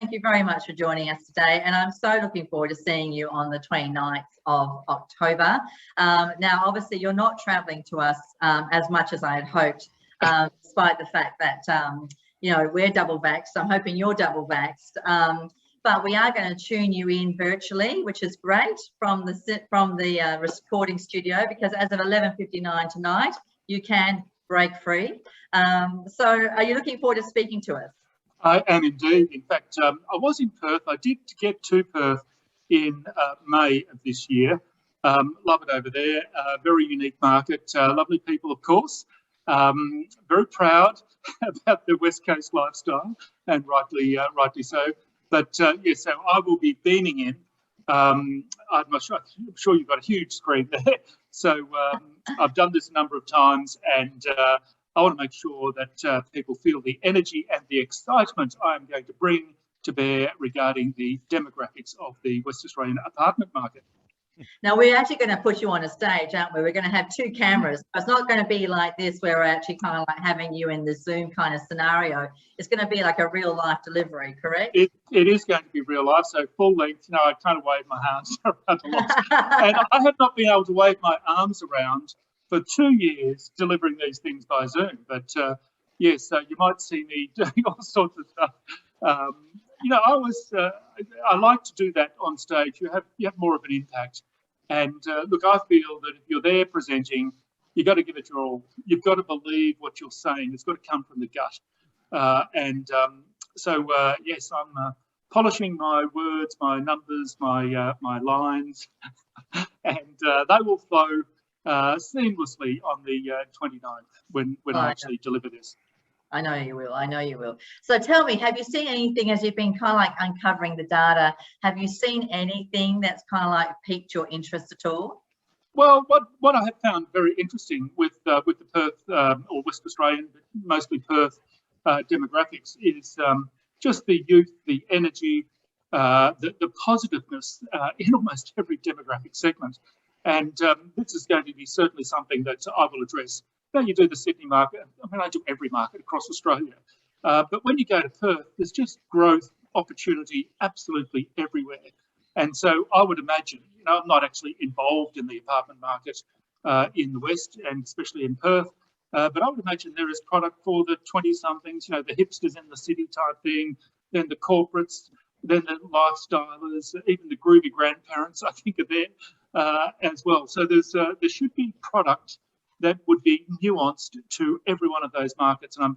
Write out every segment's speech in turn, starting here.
thank you very much for joining us today. And I'm so looking forward to seeing you on the 29th of October. Now, obviously, you're not travelling to us as much as I had hoped, despite the fact that, you know, we're double vaxxed. I'm hoping you're double vaxxed. But we are going to tune you in virtually, which is great, from the recording studio, because as of 11:59 tonight, you can break free. So are you looking forward to speaking to us? I am indeed. In fact, I was in Perth. I did get to Perth in May of this year. Love it over there. Very unique market. Lovely people, of course. Very proud about the West Coast lifestyle, and rightly so. But yes, so I will be beaming in. I'm sure you've got a huge screen there. So I've done this a number of times, and I want to make sure that people feel the energy and the excitement I am going to bring to bear regarding the demographics of the West Australian apartment market. Now, we're actually going to put you on a stage, aren't we? We're going to have two cameras. It's not going to be like this, where we're actually kind of like having you in the Zoom kind of scenario. It's going to be like a real life delivery, correct? It is going to be real life, so full length. You know, I kind of wave my hands around a lot. And I have not been able to wave my arms around for 2 years delivering these things by Zoom. But yes, you might see me doing all sorts of stuff. You know, I like to do that on stage. You have more of an impact. And look, I feel that if you're there presenting, you've got to give it your all. You've got to believe what you're saying. It's got to come from the gut. So yes, I'm polishing my words, my numbers, my lines, and they will flow seamlessly on the 29th when I actually deliver this. I know you will. I know you will. So tell me, have you seen anything as you've been kind of like uncovering the data? Have you seen anything that's kind of like piqued your interest at all? Well, what I have found very interesting with the Perth or West Australian, but mostly Perth demographics is just the youth, the energy, the positiveness in almost every demographic segment. And this is going to be certainly something that I will address. You know, you do the Sydney market. I mean, I do every market across Australia. But when you go to Perth, there's just growth, opportunity absolutely everywhere. And so I would imagine, you know, I'm not actually involved in the apartment market in the West, and especially in Perth, but I would imagine there is product for the 20-somethings, you know, the hipsters in the city type thing, then the corporates, then the lifestylers, even the groovy grandparents, I think, are there as well. So there should be product that would be nuanced to every one of those markets. And I'd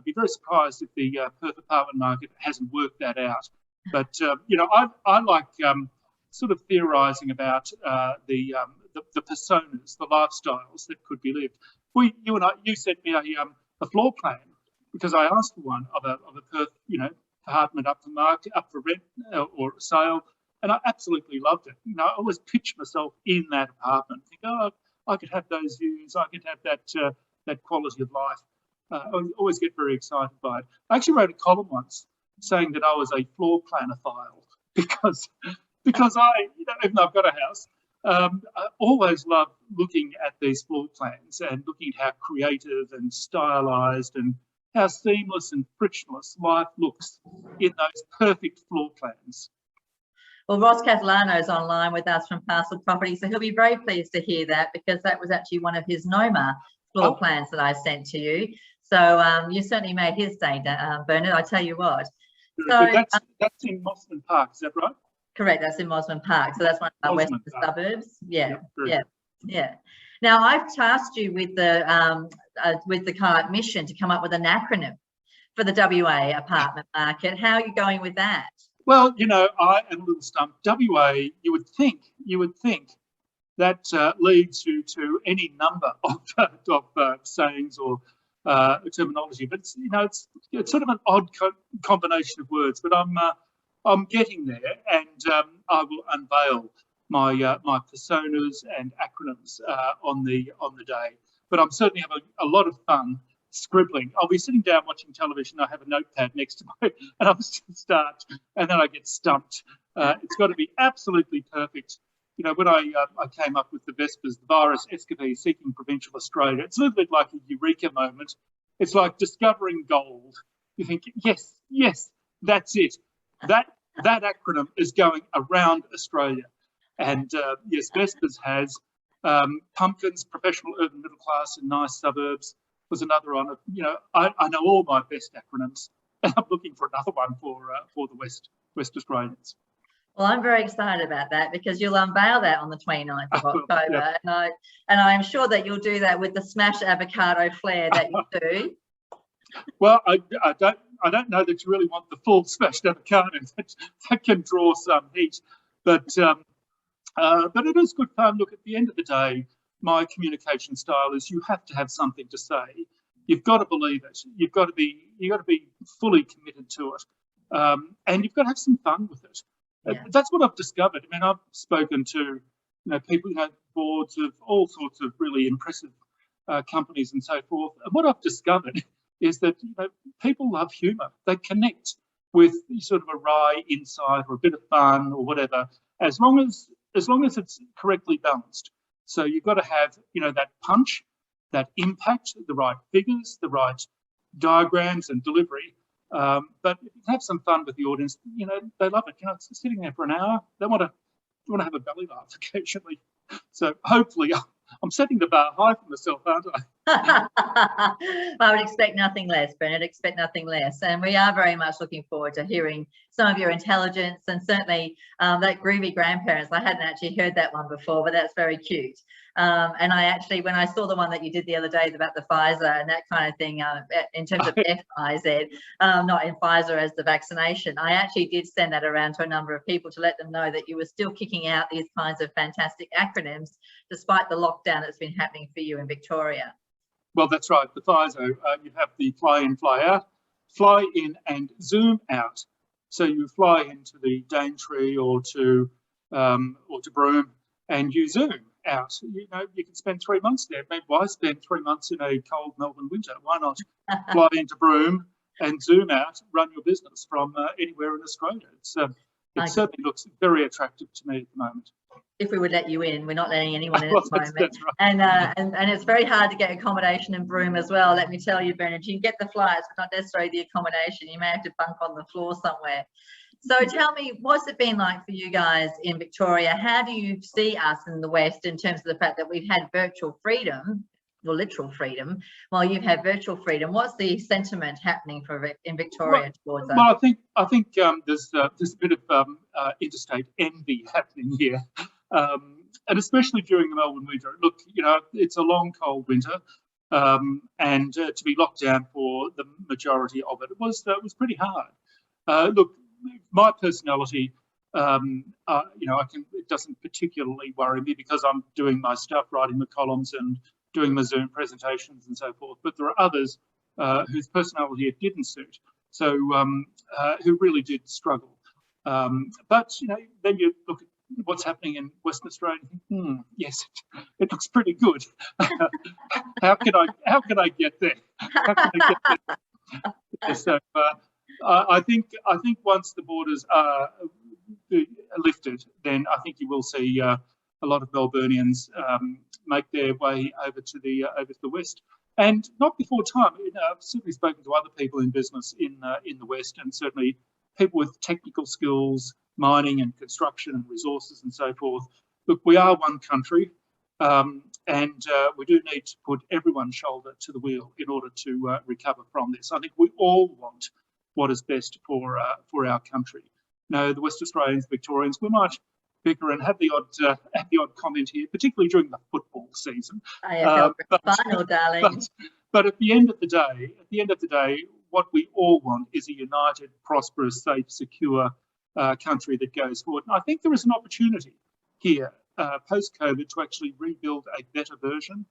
be very surprised if the Perth apartment market hasn't worked that out. But, you know, I like sort of theorising about the personas, the lifestyles that could be lived. You sent me a floor plan because I asked for one of a Perth, you know, apartment up for rent or sale, and I absolutely loved it. You know, I always pitch myself in that apartment, think, oh, I could have those views, I could have that quality of life. I always get very excited by it. I actually wrote a column once saying that I was a floor planophile because I, you know, even though I've got a house, I always love looking at these floor plans and looking at how creative and stylised and how seamless and frictionless life looks in those perfect floor plans. Well, Ross Catalano is online with us from Parcel Property, so he'll be very pleased to hear that, because that was actually one of his NOMA floor plans that I sent to you. So you certainly made his day, Bernard, I tell you what. So that's in Mosman Park, is that right? Correct, that's in Mosman Park. So that's one of our western suburbs. Yeah. Now, I've tasked you with the kind of mission to come up with an acronym for the WA apartment market. How are you going with that? Well, you know, I am a little stumped. WA, you would think that leads you to any number of sayings or terminology, but it's, you know, it's sort of an odd combination of words. But I'm getting there, and I will unveil my personas and acronyms on the day. But I'm certainly having a lot of fun scribbling. I'll be sitting down watching television. I have a notepad next to me, and I'll start, and then I get stumped. It's got to be absolutely perfect. You know, when I came up with the Vespers, the virus escapade seeking provincial Australia, it's a little bit like a eureka moment. It's like discovering gold. You think, yes, that's it. that acronym is going around Australia. And yes, Vespers has pumpkins, professional urban middle class in nice suburbs was another on it. You know, I know all my best acronyms, and I'm looking for another one for the West Australians. Well, I'm very excited about that because you'll unveil that on the 29th of October, yeah. and I'm sure that you'll do that with the smashed avocado flair that you do. Well, I don't know that you really want the full smashed avocado. That can draw some heat, but it is good fun. Look, at the end of the day, my communication style is you have to have something to say. You've got to believe it. You've got to be fully committed to it, and you've got to have some fun with it. Yeah. That's what I've discovered. I mean, I've spoken to people, boards of all sorts of really impressive companies and so forth. And what I've discovered is that people love humour. They connect with sort of a wry insight or a bit of fun or whatever, as long as it's correctly balanced. So you've got to have that punch, that impact, the right figures, the right diagrams and delivery. But if you have some fun with the audience, they love it. It's sitting there for an hour. They want to have a belly laugh occasionally. So hopefully, I'm setting the bar high for myself, aren't I? I would expect nothing less, Bernard. Expect nothing less. And we are very much looking forward to hearing some of your intelligence, and certainly that groovy grandparents. I hadn't actually heard that one before, but that's very cute. And I actually, when I saw the one that you did the other day about the Pfizer and that kind of thing, in terms of FIZ, not in Pfizer as the vaccination, I actually did send that around to a number of people to let them know that you were still kicking out these kinds of fantastic acronyms, despite the lockdown that's been happening for you in Victoria. Well, that's right. The FISO, you have the fly in, fly out, fly in and zoom out. So you fly into the Daintree or to Broome, and you zoom out. You can spend 3 months there. Maybe why spend 3 months in a cold Melbourne winter? Why not fly into Broome and zoom out, run your business from anywhere in Australia? It certainly looks very attractive to me at the moment. If we would let you in, we're not letting anyone in at the moment. That's right. And it's very hard to get accommodation in Broome as well. Let me tell you, Bernard, you can get the flights, but not necessarily the accommodation. You may have to bunk on the floor somewhere. So tell me, what's it been like for you guys in Victoria? How do you see us in the West in terms of the fact that we've had virtual freedom, or literal freedom, while you've had virtual freedom? What's the sentiment happening in Victoria towards us? Well, I think there's a bit of interstate envy happening here, and especially during the Melbourne winter. Look, it's a long, cold winter, and to be locked down for the majority of it was pretty hard. Look, my personality, it doesn't particularly worry me because I'm doing my stuff, writing the columns and doing my Zoom presentations and so forth. But there are others whose personality it didn't suit, so who really did struggle. But then you look at what's happening in Western Australia. Yes, it looks pretty good. How can I get there? How can I get there? So I think once the borders are lifted, then I think you will see a lot of Melburnians make their way over to the West, and not before time. I've certainly spoken to other people in business in the West, and certainly people with technical skills, mining and construction and resources and so forth. Look, we are one country, and we do need to put everyone's shoulder to the wheel in order to recover from this. I think we all want what is best for our country. The West Australians, Victorians, we might bicker and have the odd comment here, particularly during the football season. Final, darling. But at the end of the day, what we all want is a united, prosperous, safe, secure country that goes forward. And I think there is an opportunity here post-COVID to actually rebuild a better version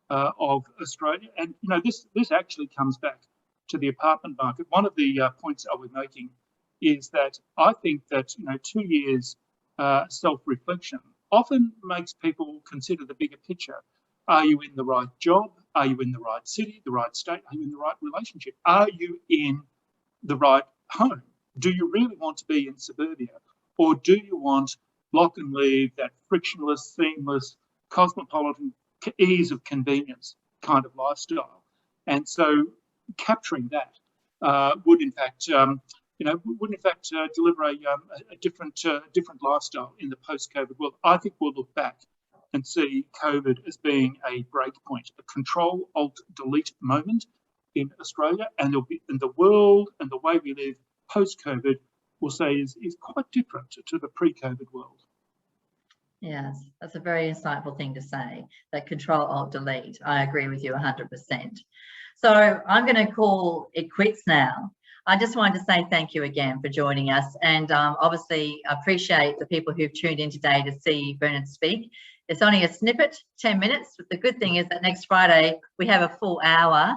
of Australia. And this actually comes back to the apartment market. One of the points I was making is that I think that 2 years self-reflection often makes people consider the bigger picture. Are you in the right job? Are you in the right city, the right state? Are you in the right relationship? Are you in the right home? Do you really want to be in suburbia? Or do you want lock and leave, that frictionless, seamless, cosmopolitan ease of convenience kind of lifestyle? And so capturing that would in fact would in fact deliver a different lifestyle in the post-COVID world. I think we'll look back and see COVID as being a break point, a Ctrl-Alt-Delete moment in Australia, and the world and the way we live post-COVID, we'll say is quite different to the pre-COVID world. Yes, that's a very insightful thing to say, that Ctrl-Alt-Delete. I agree with you 100%. So I'm going to call it quits now. I just wanted to say thank you again for joining us, and obviously appreciate the people who've tuned in today to see Bernard speak. It's only a snippet, 10 minutes, but the good thing is that next Friday we have a full hour.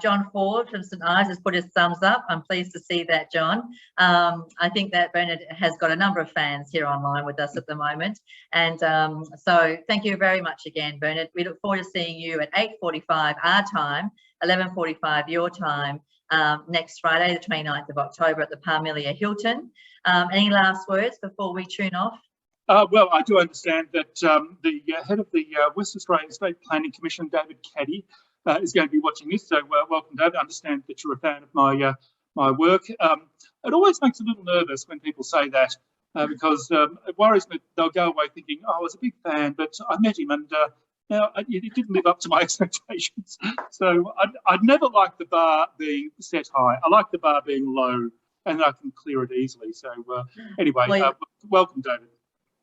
John Ford from St Ives has put his thumbs up. I'm pleased to see that, John. I think that Bernard has got a number of fans here online with us at the moment. And so thank you very much again, Bernard. We look forward to seeing you at 8:45 our time, 11:45 your time, next Friday, the 29th of October at the Parmelia Hilton. Any last words before we tune off? Well, I do understand that the head of the West Australian State Planning Commission, David Caddy, is going to be watching this. So welcome, David. I understand that you're a fan of my work. It always makes a little nervous when people say that because it worries me. They'll go away thinking, "Oh, I was a big fan, but I met him and now it didn't live up to my expectations." So I'd never like the bar being set high. I like the bar being low, and I can clear it easily. So anyway, welcome, David.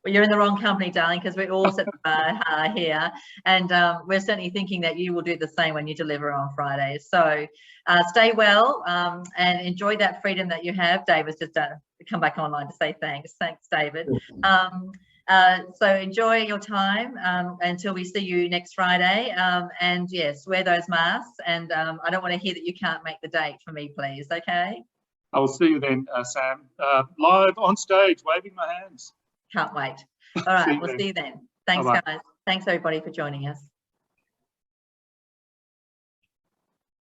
Well, you're in the wrong company, darling, because we're all set the bar here, and we're certainly thinking that you will do the same when you deliver on Friday. So stay well and enjoy that freedom that you have. David's just come back online to say thanks. Thanks, David. So enjoy your time until we see you next Friday. And yes, wear those masks. And I don't want to hear that you can't make the date for me, please. Okay. I will see you then, Sam. Live on stage, waving my hands. Can't wait. All right, we'll see you then. Thanks, guys. Thanks, everybody, for joining us.